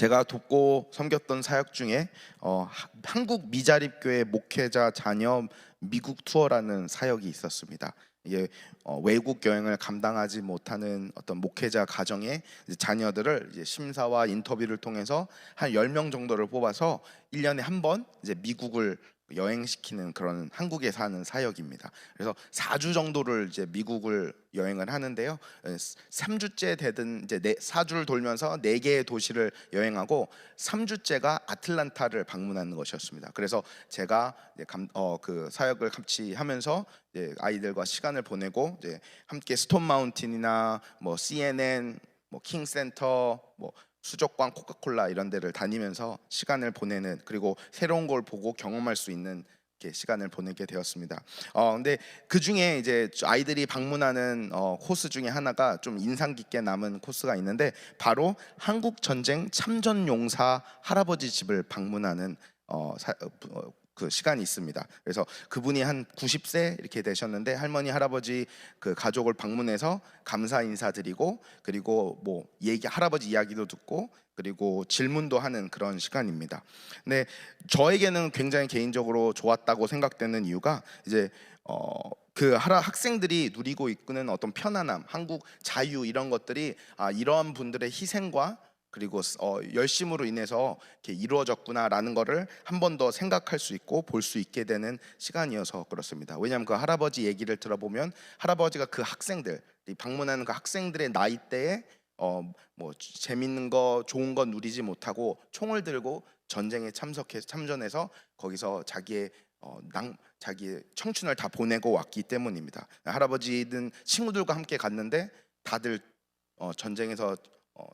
제가 돕고 섬겼던 사역 중에 한국 미자립교회 목회자 자녀 미국 투어라는 사역이 있었습니다. 이게 외국 여행을 감당하지 못하는 어떤 목회자 가정의 자녀들을 이제 심사와 인터뷰를 통해서 한 10명 정도를 뽑아서 1년에 한 번 이제 미국을 여행시키는 그런 한국에 사는 사역입니다. 그래서 4주 정도를 이제 미국을 여행을 하는데요. 3주째 되든 이제 4주를 돌면서 4개의 도시를 여행하고 3주째가 아틀란타를 방문하는 것이었습니다. 그래서 제가 그 사역을 같이 하면서 이제 아이들과 시간을 보내고 이제 함께 스톤 마운틴이나 뭐 CNN, 뭐 킹센터, 뭐 수족관, 코카콜라 이런 데를 다니면서 시간을 보내는, 그리고 새로운 걸 보고 경험할 수 있는 시간을 보내게 되었습니다. 근데 그 중에 이제 아이들이 방문하는 코스 중에 하나가 좀 인상 깊게 남은 코스가 있는데, 바로 한국 전쟁 참전 용사 할아버지 집을 방문하는 그 시간이 있습니다. 그래서 그분이 한 90세 이렇게 되셨는데, 할머니 할아버지 그 가족을 방문해서 감사 인사드리고, 그리고 뭐 할아버지 이야기도 듣고, 그리고 질문도 하는 그런 시간입니다. 근데 저에게는 굉장히 개인적으로 좋았다고 생각되는 이유가, 이제 그 학생들이 누리고 있는 어떤 편안함, 한국 자유, 이런 것들이 이러한 분들의 희생과 그리고 열심으로 인해서 이렇게 이루어졌구나라는 거를 한 번 더 생각할 수 있고 볼 수 있게 되는 시간이어서 그렇습니다. 왜냐하면 그 할아버지 얘기를 들어보면, 할아버지가 그 학생들, 방문하는 그 학생들의 나이대에 뭐 재밌는 거, 좋은 거 누리지 못하고 총을 들고 전쟁에 참전해서 거기서 자기의 청춘을 다 보내고 왔기 때문입니다. 할아버지는 친구들과 함께 갔는데 다들 전쟁에서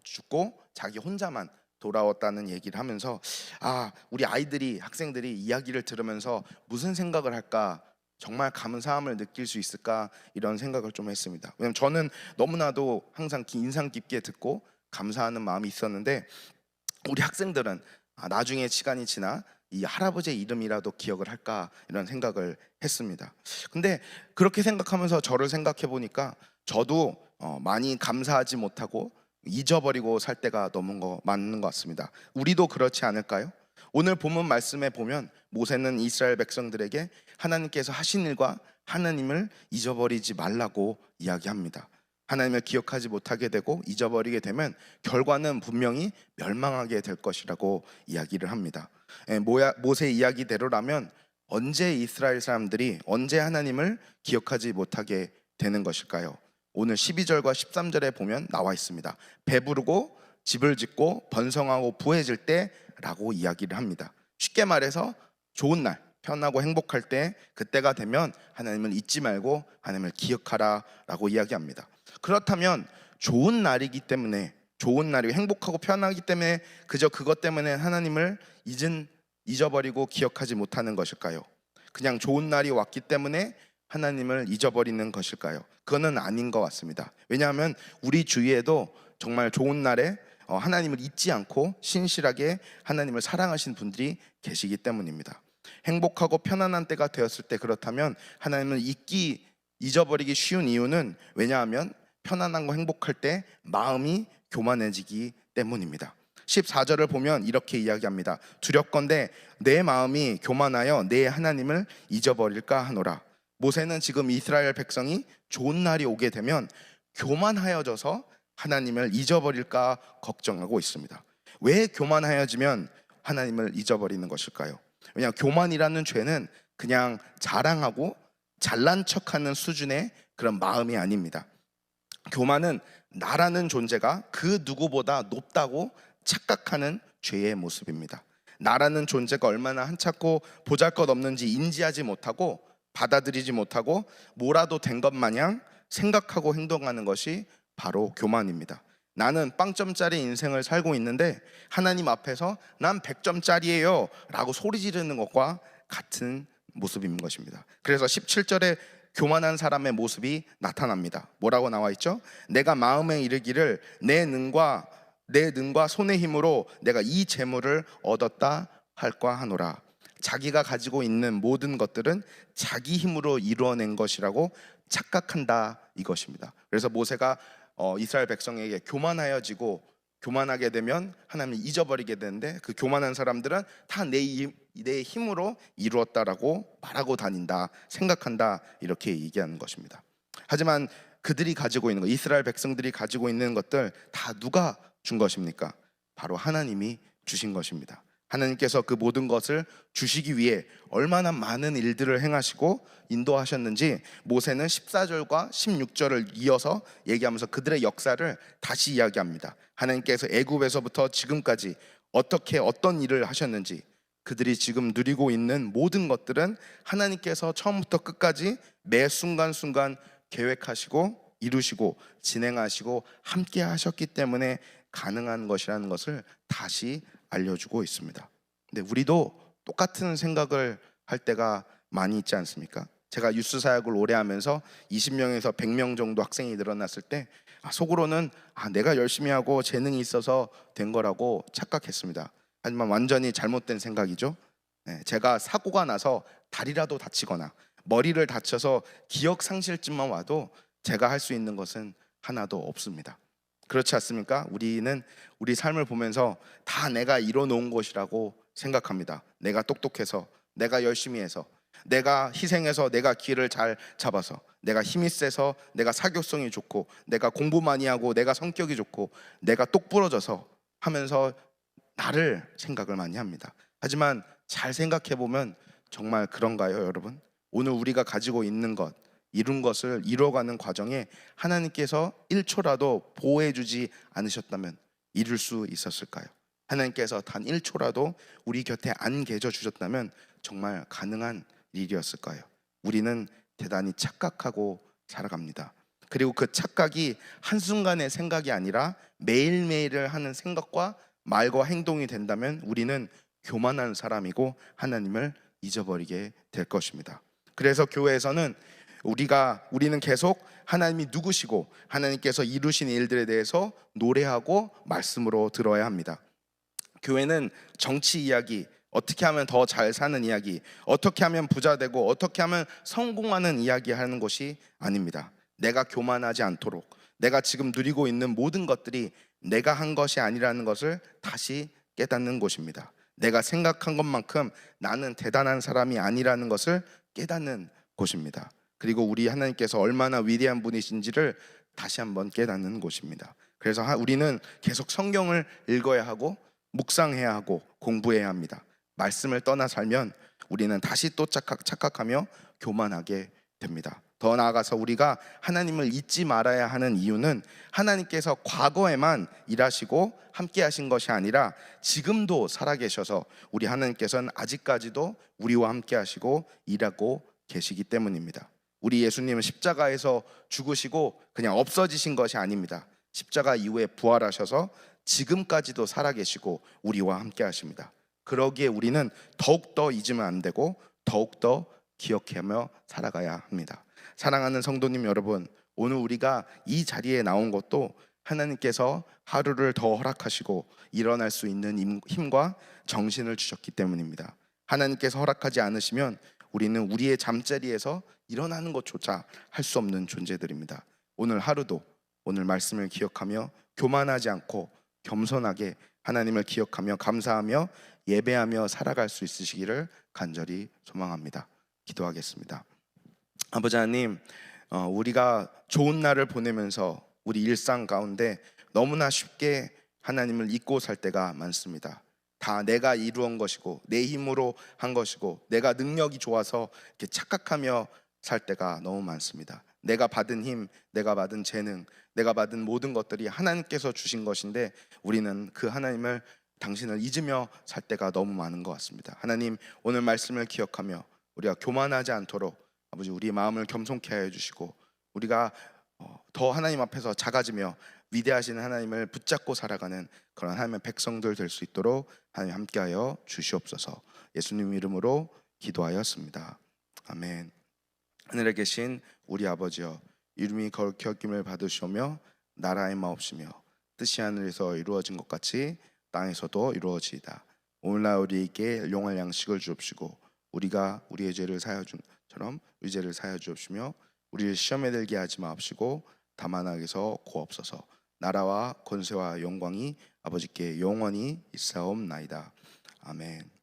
죽고 자기 혼자만 돌아왔다는 얘기를 하면서, 우리 아이들이, 학생들이 이야기를 들으면서 무슨 생각을 할까, 정말 감사함을 느낄 수 있을까, 이런 생각을 좀 했습니다. 왜냐면 저는 너무나도 항상 인상 깊게 듣고 감사하는 마음이 있었는데, 우리 학생들은 나중에 시간이 지나 이 할아버지의 이름이라도 기억을 할까, 이런 생각을 했습니다. 근데 그렇게 생각하면서 저를 생각해 보니까, 저도 많이 감사하지 못하고 잊어버리고 살 때가 너무 많은 것 같습니다. 우리도 그렇지 않을까요? 오늘 본문 말씀에 보면 모세는 이스라엘 백성들에게 하나님께서 하신 일과 하나님을 잊어버리지 말라고 이야기합니다. 하나님을 기억하지 못하게 되고 잊어버리게 되면 결과는 분명히 멸망하게 될 것이라고 이야기를 합니다. 모세 이야기대로라면 언제 이스라엘 사람들이, 언제 하나님을 기억하지 못하게 되는 것일까요? 오늘 12절과 13절에 보면 나와 있습니다. 배부르고 집을 짓고 번성하고 부해질 때라고 이야기를 합니다. 쉽게 말해서 좋은 날, 편하고 행복할 때, 그때가 되면 하나님을 잊지 말고 하나님을 기억하라 라고 이야기합니다. 그렇다면 좋은 날이기 때문에, 좋은 날이고 행복하고 편하기 때문에 그저 그것 때문에 하나님을 잊어버리고 기억하지 못하는 것일까요? 그냥 좋은 날이 왔기 때문에 하나님을 잊어버리는 것일까요? 그거는 아닌 것 같습니다. 왜냐하면 우리 주위에도 정말 좋은 날에 하나님을 잊지 않고 신실하게 하나님을 사랑하신 분들이 계시기 때문입니다. 행복하고 편안한 때가 되었을 때, 그렇다면 하나님을 잊어버리기 쉬운 이유는, 왜냐하면 편안하고 행복할 때 마음이 교만해지기 때문입니다. 14절을 보면 이렇게 이야기합니다. 두렵건대 내 마음이 교만하여 내 하나님을 잊어버릴까 하노라. 모세는 지금 이스라엘 백성이 좋은 날이 오게 되면 교만하여져서 하나님을 잊어버릴까 걱정하고 있습니다. 왜 교만하여지면 하나님을 잊어버리는 것일까요? 왜냐하면 교만이라는 죄는 그냥 자랑하고 잘난 척하는 수준의 그런 마음이 아닙니다. 교만은 나라는 존재가 그 누구보다 높다고 착각하는 죄의 모습입니다. 나라는 존재가 얼마나 한찮고 보잘것없는지 인지하지 못하고 받아들이지 못하고 뭐라도 된 것 마냥 생각하고 행동하는 것이 바로 교만입니다. 나는 빵점짜리 인생을 살고 있는데 하나님 앞에서 난 100점짜리예요 라고 소리 지르는 것과 같은 모습인 것입니다. 그래서 17절에 교만한 사람의 모습이 나타납니다. 뭐라고 나와 있죠? 내가 마음에 이르기를 내 능과 손의 힘으로 내가 이 재물을 얻었다 할까 하노라. 자기가 가지고 있는 모든 것들은 자기 힘으로 이루어낸 것이라고 착각한다, 이것입니다. 그래서 모세가 이스라엘 백성에게 교만하여지고 교만하게 되면 하나님을 잊어버리게 되는데, 그 교만한 사람들은 다 내 힘으로 이루었다라고 말하고 다닌다, 생각한다, 이렇게 얘기하는 것입니다. 하지만 그들이 가지고 있는 것, 이스라엘 백성들이 가지고 있는 것들 다 누가 준 것입니까? 바로 하나님이 주신 것입니다. 하나님께서 그 모든 것을 주시기 위해 얼마나 많은 일들을 행하시고 인도하셨는지 모세는 14절과 16절을 이어서 얘기하면서 그들의 역사를 다시 이야기합니다. 하나님께서 애굽에서부터 지금까지 어떻게 어떤 일을 하셨는지, 그들이 지금 누리고 있는 모든 것들은 하나님께서 처음부터 끝까지 매 순간순간 계획하시고 이루시고 진행하시고 함께 하셨기 때문에 가능한 것이라는 것을 다시 알려주고 있습니다. 근데 우리도 똑같은 생각을 할 때가 많이 있지 않습니까? 제가 유스 사역을 오래 하면서 20명에서 100명 정도 학생이 늘어났을 때 속으로는 내가 열심히 하고 재능이 있어서 된 거라고 착각했습니다. 하지만 완전히 잘못된 생각이죠. 제가 사고가 나서 다리라도 다치거나 머리를 다쳐서 기억 상실증만 와도 제가 할 수 있는 것은 하나도 없습니다. 그렇지 않습니까? 우리는 우리 삶을 보면서 다 내가 이뤄놓은 것이라고 생각합니다. 내가 똑똑해서, 내가 열심히 해서, 내가 희생해서, 내가 기회를 잘 잡아서, 내가 힘이 세서, 내가 사교성이 좋고, 내가 공부 많이 하고, 내가 성격이 좋고, 내가 똑부러져서 하면서 나를 생각을 많이 합니다. 하지만 잘 생각해 보면 정말 그런가요, 여러분? 오늘 우리가 가지고 있는 것, 이룬 것을 이뤄가는 과정에 하나님께서 1초라도 보호해주지 않으셨다면 이룰 수 있었을까요? 하나님께서 단 1초라도 우리 곁에 안 계셔 주셨다면 정말 가능한 일이었을까요? 우리는 대단히 착각하고 살아갑니다. 그리고 그 착각이 한순간의 생각이 아니라 매일매일을 하는 생각과 말과 행동이 된다면 우리는 교만한 사람이고 하나님을 잊어버리게 될 것입니다. 그래서 교회에서는 우리는 계속 하나님이 누구시고 하나님께서 이루신 일들에 대해서 노래하고 말씀으로 들어야 합니다. 교회는 정치 이야기, 어떻게 하면 더 잘 사는 이야기, 어떻게 하면 부자 되고 어떻게 하면 성공하는 이야기 하는 것이 아닙니다. 내가 교만하지 않도록, 내가 지금 누리고 있는 모든 것들이 내가 한 것이 아니라는 것을 다시 깨닫는 곳입니다. 내가 생각한 것만큼 나는 대단한 사람이 아니라는 것을 깨닫는 곳입니다. 그리고 우리 하나님께서 얼마나 위대한 분이신지를 다시 한번 깨닫는 곳입니다. 그래서 우리는 계속 성경을 읽어야 하고 묵상해야 하고 공부해야 합니다. 말씀을 떠나 살면 우리는 다시 또 착각하며 교만하게 됩니다. 더 나아가서 우리가 하나님을 잊지 말아야 하는 이유는 하나님께서 과거에만 일하시고 함께 하신 것이 아니라 지금도 살아계셔서 우리 하나님께서는 아직까지도 우리와 함께 하시고 일하고 계시기 때문입니다. 우리 예수님은 십자가에서 죽으시고 그냥 없어지신 것이 아닙니다. 십자가 이후에 부활하셔서 지금까지도 살아계시고 우리와 함께 하십니다. 그러기에 우리는 더욱더 잊으면 안 되고 더욱더 기억하며 살아가야 합니다. 사랑하는 성도님 여러분, 오늘 우리가 이 자리에 나온 것도 하나님께서 하루를 더 허락하시고 일어날 수 있는 힘과 정신을 주셨기 때문입니다. 하나님께서 허락하지 않으시면 우리는 우리의 잠자리에서 일어나는 것조차 할 수 없는 존재들입니다. 오늘 하루도 오늘 말씀을 기억하며 교만하지 않고 겸손하게 하나님을 기억하며 감사하며 예배하며 살아갈 수 있으시기를 간절히 소망합니다. 기도하겠습니다. 아버지 하나님, 우리가 좋은 날을 보내면서 우리 일상 가운데 너무나 쉽게 하나님을 잊고 살 때가 많습니다. 다 내가 이루은 것이고 내 힘으로 한 것이고 내가 능력이 좋아서 이렇게 착각하며 살 때가 너무 많습니다. 내가 받은 힘, 내가 받은 재능, 내가 받은 모든 것들이 하나님께서 주신 것인데 우리는 그 하나님을, 당신을 잊으며 살 때가 너무 많은 것 같습니다. 하나님, 오늘 말씀을 기억하며 우리가 교만하지 않도록 아버지 우리 마음을 겸손케 하여 주시고 우리가 더 하나님 앞에서 작아지며 위대하신 하나님을 붙잡고 살아가는 그런 하나님의 백성들 될 수 있도록 하나님 함께하여 주시옵소서. 예수님 이름으로 기도하였습니다. 아멘. 하늘에 계신 우리 아버지여, 이름이 거룩히 여김을 받으시오며 나라의 마옵시며 뜻이 하늘에서 이루어진 것 같이 땅에서도 이루어지이다. 오늘날 우리에게 일용할 양식을 주옵시고 우리가 우리의 죄를 사하여 준 처럼 우리 죄를 사하여 주옵시며 우리를 시험에 들게 하지 마옵시고 다만 악에서 구하옵소서. 나라와 권세와 영광이 아버지께 영원히 있사옵나이다. 아멘.